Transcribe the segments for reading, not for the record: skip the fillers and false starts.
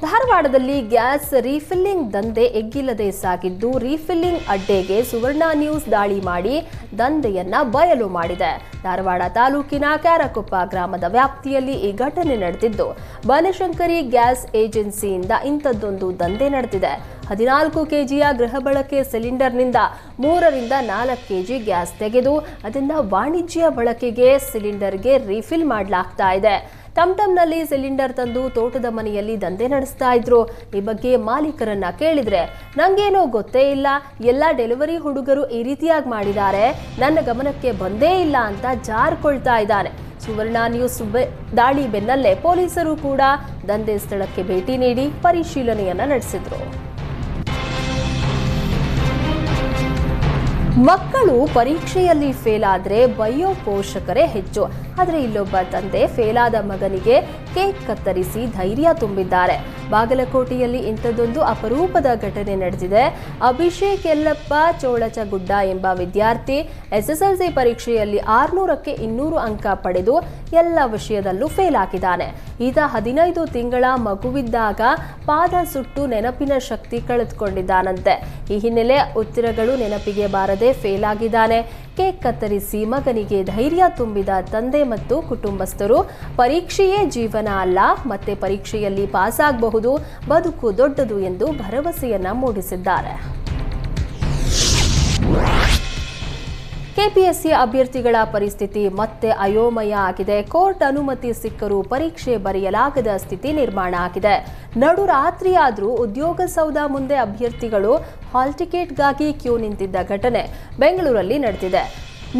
ಧಾರವಾಡದಲ್ಲಿ gas refilling ದಂಧೆ ಎಗ್ಗಿಲ್ಲದೆ ಸಾಗಿದ್ದು, ರೀಫಿಲ್ಲಿಂಗ್ ಅಡ್ಡೆಗೆ ಸುವರ್ಣ ನ್ಯೂಸ್ ದಾಳಿ ಮಾಡಿ ದಂಧೆಯನ್ನ ಬಯಲು ಮಾಡಿದೆ. ಧಾರವಾಡ ತಾಲೂಕಿನ ಕ್ಯಾರಕೊಪ್ಪ ಗ್ರಾಮದ ವ್ಯಾಪ್ತಿಯಲ್ಲಿ ಈ ಘಟನೆ ನಡೆದಿದ್ದು, ಬನಶಂಕರಿ ಗ್ಯಾಸ್ ಏಜೆನ್ಸಿಯಿಂದ ಇಂಥದ್ದೊಂದು ದಂಧೆ ನಡೆದಿದೆ. 14 ಕೆಜಿಯ ಗೃಹ ಬಳಕೆ ಸಿಲಿಂಡರ್ನಿಂದ 3 ರಿಂದ 4 ಕೆಜಿ ಗ್ಯಾಸ್ ತೆಗೆದು ಅದನ್ನ ವಾಣಿಜ್ಯ ಬಳಕೆಗೆ ಸಿಲಿಂಡರ್ಗೆ ರೀಫಿಲ್ ಮಾಡಲಾಗ್ತಾ ಇದೆ. ಟಮ್ಟಮ್ನಲ್ಲಿ ಸಿಲಿಂಡರ್ ತಂದು ತೋಟದ ಮನೆಯಲ್ಲಿ ದಂಧೆ ನಡೆಸ್ತಾ ಇದ್ರು. ಈ ಬಗ್ಗೆ ಮಾಲೀಕರನ್ನ ಕೇಳಿದ್ರೆ, ನಂಗೇನೋ ಗೊತ್ತೇ ಇಲ್ಲ, ಎಲ್ಲ ಡೆಲಿವರಿ ಹುಡುಗರು ಈ ರೀತಿಯಾಗಿ ಮಾಡಿದ್ದಾರೆ, ನನ್ನ ಗಮನಕ್ಕೆ ಬಂದೇ ಇಲ್ಲ ಅಂತ ಜಾರ್ಕೊಳ್ತಾ ಇದ್ದಾನೆ. ಸುವರ್ಣ ನ್ಯೂಸ್ ದಾಳಿ ಬೆನ್ನಲ್ಲೇ ಪೊಲೀಸರು ಕೂಡ ದಂಧೆ ಸ್ಥಳಕ್ಕೆ ಭೇಟಿ ನೀಡಿ ಪರಿಶೀಲನೆಯನ್ನ ನಡೆಸಿದ್ರು. ಮಕ್ಕಳು ಪರೀಕ್ಷೆಯಲ್ಲಿ ಫೇಲ್ ಆದ್ರೆ ಬೈಯೋ ಪೋಷಕರೇ ಹೆಚ್ಚು. ಆದರೆ ಇಲ್ಲೊಬ್ಬ ತಂದೆ ಫೇಲ್ ಆದ ಮಗನಿಗೆ ಕೇಕ್ ಕತ್ತರಿಸಿ ಧೈರ್ಯ ತುಂಬಿದ್ದಾರೆ. ಬಾಗಲಕೋಟೆಯಲ್ಲಿ ಇಂಥದ್ದೊಂದು ಅಪರೂಪದ ಘಟನೆ ನಡೆದಿದೆ. ಅಭಿಷೇಕ್ ಯಲ್ಲಪ್ಪ ಚೋಳಚಗುಡ್ಡ ಎಂಬ ವಿದ್ಯಾರ್ಥಿ SSLC ಪರೀಕ್ಷೆಯಲ್ಲಿ 600ಕ್ಕೆ 200 ಅಂಕ ಪಡೆದು ಎಲ್ಲ ವಿಷಯದಲ್ಲೂ ಫೇಲ್ ಆಗಿದ್ದಾನೆ. ಈತ 15 ತಿಂಗಳ ಮಗುವಿದ್ದಾಗ ಪಾದ ಸುಟ್ಟು ನೆನಪಿನ ಶಕ್ತಿ ಕಳೆದುಕೊಂಡಿದ್ದಾನಂತೆ. ಈ ಹಿನ್ನೆಲೆ ಉತ್ತರಗಳು ನೆನಪಿಗೆ ಬಾರದೆ ಫೇಲ್ ಆಗಿದ್ದಾನೆ. ಕೇಕ್ ಕತ್ತರಿಸಿ ಮಗನಿಗೆ ಧೈರ್ಯ ತುಂಬಿದ ತಂದೆ ಮತ್ತು ಕುಟುಂಬಸ್ಥರು ಪರೀಕ್ಷೆಯೇ ಜೀವನ ಅಲ್ಲ, ಮತ್ತೆ ಪರೀಕ್ಷೆಯಲ್ಲಿ ಪಾಸ್ ಆಗಬಹುದು, ಬದುಕು ದೊಡ್ಡದು ಎಂದು ಭರವಸೆಯನ್ನ ಮೂಡಿಸಿದ್ದಾರೆ. ಕೆಪಿಎಸ್ಸಿ ಅಭ್ಯರ್ಥಿಗಳ ಪರಿಸ್ಥಿತಿ ಮತ್ತೆ ಅಯೋಮಯ ಆಗಿದೆ. ಕೋರ್ಟ್ ಅನುಮತಿ ಸಿಕ್ಕರೂ ಪರೀಕ್ಷೆ ಬರೆಯಲಾಗದ ಸ್ಥಿತಿ ನಿರ್ಮಾಣ ಆಗಿದೆ. ನಡುರಾತ್ರಿಯಾದರೂ ಉದ್ಯೋಗ ಸೌಧ ಮುಂದೆ ಅಭ್ಯರ್ಥಿಗಳು ಹಾಲ್ ಟಿಕೆಟ್ಗಾಗಿ ಕ್ಯೂ ನಿಂತಿದ್ದ ಘಟನೆ ಬೆಂಗಳೂರಲ್ಲಿ ನಡೆದಿದೆ.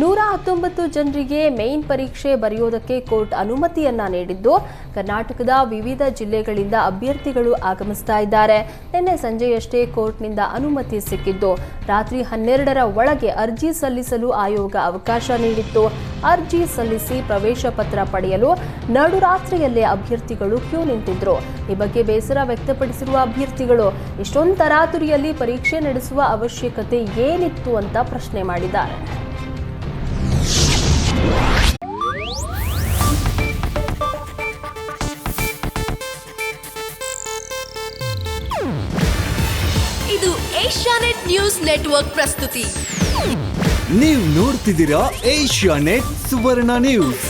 119 ಜನರಿಗೆ ಮೇನ್ ಪರೀಕ್ಷೆ ಬರೆಯೋದಕ್ಕೆ ಕೋರ್ಟ್ ಅನುಮತಿಯನ್ನ ನೀಡಿದ್ದು, ಕರ್ನಾಟಕದ ವಿವಿಧ ಜಿಲ್ಲೆಗಳಿಂದ ಅಭ್ಯರ್ಥಿಗಳು ಆಗಮಿಸ್ತಾ ಇದ್ದಾರೆ. ನಿನ್ನೆ ಸಂಜೆಯಷ್ಟೇ ಕೋರ್ಟ್ನಿಂದ ಅನುಮತಿ ಸಿಕ್ಕಿದ್ದು, ರಾತ್ರಿ 12ರ ಒಳಗೆ ಅರ್ಜಿ ಸಲ್ಲಿಸಲು ಆಯೋಗ ಅವಕಾಶ ನೀಡಿತ್ತು. ಅರ್ಜಿ ಸಲ್ಲಿಸಿ ಪ್ರವೇಶ ಪತ್ರ ಪಡೆಯಲು ನಡುರಾತ್ರಿಯಲ್ಲೇ ಅಭ್ಯರ್ಥಿಗಳು ಕ್ಯೂ ನಿಂತಿದ್ರು. ಈ ಬಗ್ಗೆ ಬೇಸರ ವ್ಯಕ್ತಪಡಿಸಿರುವ ಅಭ್ಯರ್ಥಿಗಳು, ಇಷ್ಟೊಂದು ತರಾತುರಿಯಲ್ಲಿ ಪರೀಕ್ಷೆ ನಡೆಸುವ ಅವಶ್ಯಕತೆ ಏನಿತ್ತು ಅಂತ ಪ್ರಶ್ನೆ ಮಾಡಿದ್ದಾರೆ. ಇದು ಏಷ್ಯಾನೆಟ್ ನ್ಯೂಸ್ ನೆಟ್ವರ್ಕ್ ಪ್ರಸ್ತುತಿ. ನೀವು ನೋಡ್ತಿದ್ದೀರಾ ಏಷ್ಯಾನೆಟ್ ಸುವರ್ಣ ನ್ಯೂಸ್.